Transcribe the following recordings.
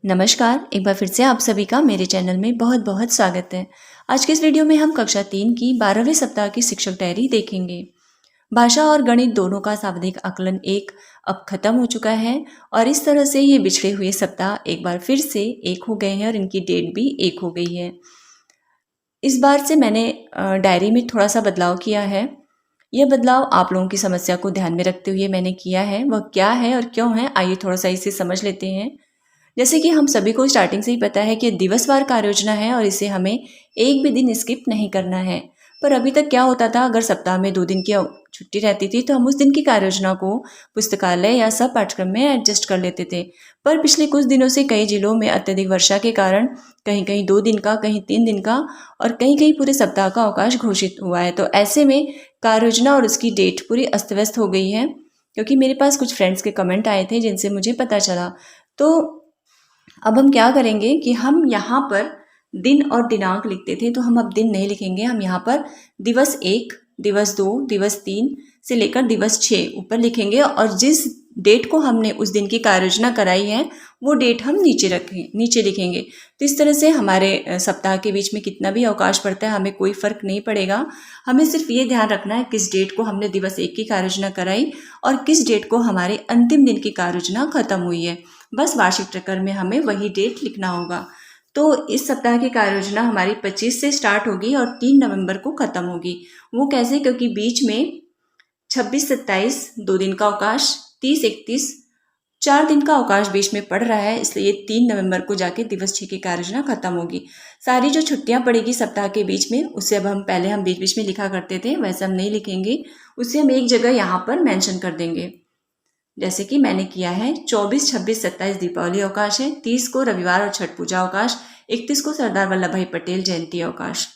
नमस्कार, एक बार फिर से आप सभी का मेरे चैनल में बहुत बहुत स्वागत है। आज के इस वीडियो में हम कक्षा 3 की 12वें सप्ताह की शिक्षक डायरी देखेंगे। भाषा और गणित दोनों का शाब्दिक आकलन 1 अब खत्म हो चुका है और इस तरह से ये बिछड़े हुए सप्ताह एक बार फिर से एक हो गए हैं और इनकी डेट भी एक हो गई है। इस बार से मैंने डायरी में थोड़ा सा बदलाव किया है। यह बदलाव आप लोगों की समस्या को ध्यान में रखते हुए मैंने किया है। वह क्या है और क्यों है, आइए थोड़ा सा इसे समझ लेते हैं। जैसे कि हम सभी को स्टार्टिंग से ही पता है कि दिवसवार कार्य योजना है और इसे हमें एक भी दिन स्किप नहीं करना है। पर अभी तक क्या होता था, अगर सप्ताह में 2 दिन की छुट्टी रहती थी तो हम उस दिन की कार्य योजना को पुस्तकालय या सब पाठ्यक्रम में एडजस्ट कर लेते थे। पर पिछले कुछ दिनों से कई जिलों में अत्यधिक वर्षा के कारण कहीं कहीं 2 दिन का, कहीं 3 दिन का और कहीं कहीं पूरे सप्ताह का अवकाश घोषित हुआ है। तो ऐसे में कार्य योजना और उसकी डेट पूरी अस्त व्यस्त हो गई है, क्योंकि मेरे पास कुछ फ्रेंड्स के कमेंट आए थे जिनसे मुझे पता चला। तो अब हम क्या करेंगे कि हम यहाँ पर दिन और दिनांक लिखते थे, तो हम अब दिन नहीं लिखेंगे। हम यहाँ पर दिवस 1, दिवस 2, दिवस 3 से लेकर दिवस 6 ऊपर लिखेंगे और जिस डेट को हमने उस दिन की कार्य योजना कराई है वो डेट हम नीचे लिखेंगे। तो इस तरह से हमारे सप्ताह के बीच में कितना भी अवकाश पड़ता है हमें कोई फर्क नहीं पड़ेगा। हमें सिर्फ ये ध्यान रखना है किस डेट को हमने दिवस 1 की कार्य योजना कराई और किस डेट को हमारे अंतिम दिन की कार्य योजना खत्म हुई है। बस वार्षिक चक्र में हमें वही डेट लिखना होगा। तो इस सप्ताह की कार्य योजना हमारी 25 से स्टार्ट होगी और 3 नवंबर को खत्म होगी। वो कैसे? क्योंकि बीच में 26-27 2 दिन का अवकाश, 30-31 4 दिन का अवकाश बीच में पड़ रहा है, इसलिए 3 नवंबर को जाके दिवस 6 की कार्य योजना खत्म होगी। सारी जो छुट्टियां पड़ेगी सप्ताह के बीच में, उससे अब हम पहले बीच बीच में लिखा करते थे, वैसे हम नहीं लिखेंगे। उससे हम एक जगह यहाँ पर मेंशन कर देंगे, जैसे कि मैंने किया है। 24, 26, 27 दीपावली अवकाश है, 30 को रविवार और छठ पूजा अवकाश, 31 को सरदार वल्लभ भाई पटेल जयंती अवकाश।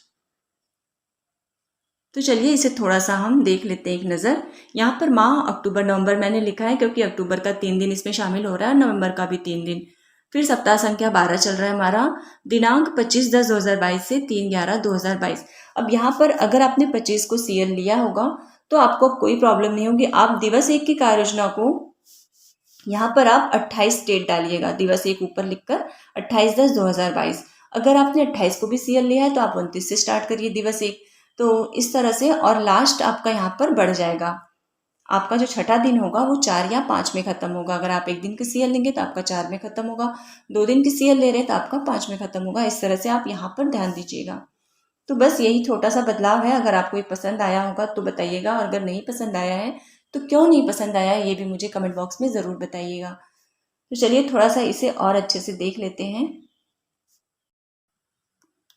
तो चलिए इसे थोड़ा सा हम देख लेते हैं एक नज़र। यहाँ पर माह अक्टूबर नवंबर मैंने लिखा है, क्योंकि अक्टूबर का 3 दिन इसमें शामिल हो रहा है, नवंबर का भी 3 दिन। फिर सप्ताह संख्या 12 चल रहा है हमारा। दिनांक 25/10/2022 से 3/11/2022। अब यहाँ पर अगर आपने 25 को CL लिया होगा तो आपको अब कोई प्रॉब्लम नहीं होगी। आप दिवस 1 की कार्य योजना को यहाँ पर आप 28 डेट डालिएगा, दिवस 1 ऊपर लिखकर 28/10/2022। अगर आपने 28 को भी CL लिया है तो आप 29 से स्टार्ट करिए दिवस 1। तो इस तरह से, और लास्ट आपका यहाँ पर बढ़ जाएगा। आपका जो छठा दिन होगा वो 4 या 5 में खत्म होगा। अगर आप 1 दिन की CL लेंगे तो आपका 4 में खत्म होगा, 2 दिन की CL ले रहे हैं तो आपका 5 में खत्म होगा। इस तरह से आप यहाँ पर ध्यान दीजिएगा। तो बस यही छोटा सा बदलाव है। अगर आपको ये पसंद आया होगा तो बताइएगा, और अगर नहीं पसंद आया है तो क्यों नहीं पसंद आया है ये भी मुझे कमेंट बॉक्स में ज़रूर बताइएगा। तो चलिए थोड़ा सा इसे और अच्छे से देख लेते हैं।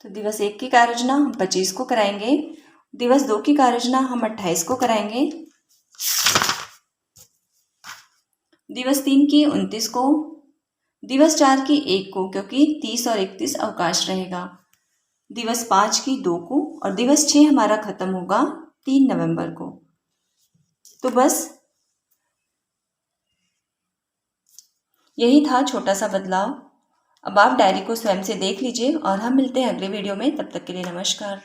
तो दिवस 1 की कार्य योजना हम 25 को कराएंगे, दिवस 2 की कार्य योजना हम 28 को कराएंगे, दिवस 3 की 29 को, दिवस 4 की 1 को, क्योंकि 30 और 31 अवकाश रहेगा, दिवस 5 की 2 को, और दिवस 6 हमारा खत्म होगा 3 नवंबर को। तो बस यही था छोटा सा बदलाव। अब आप डायरी को स्वयं से देख लीजिए और हम मिलते हैं अगले वीडियो में। तब तक के लिए नमस्कार।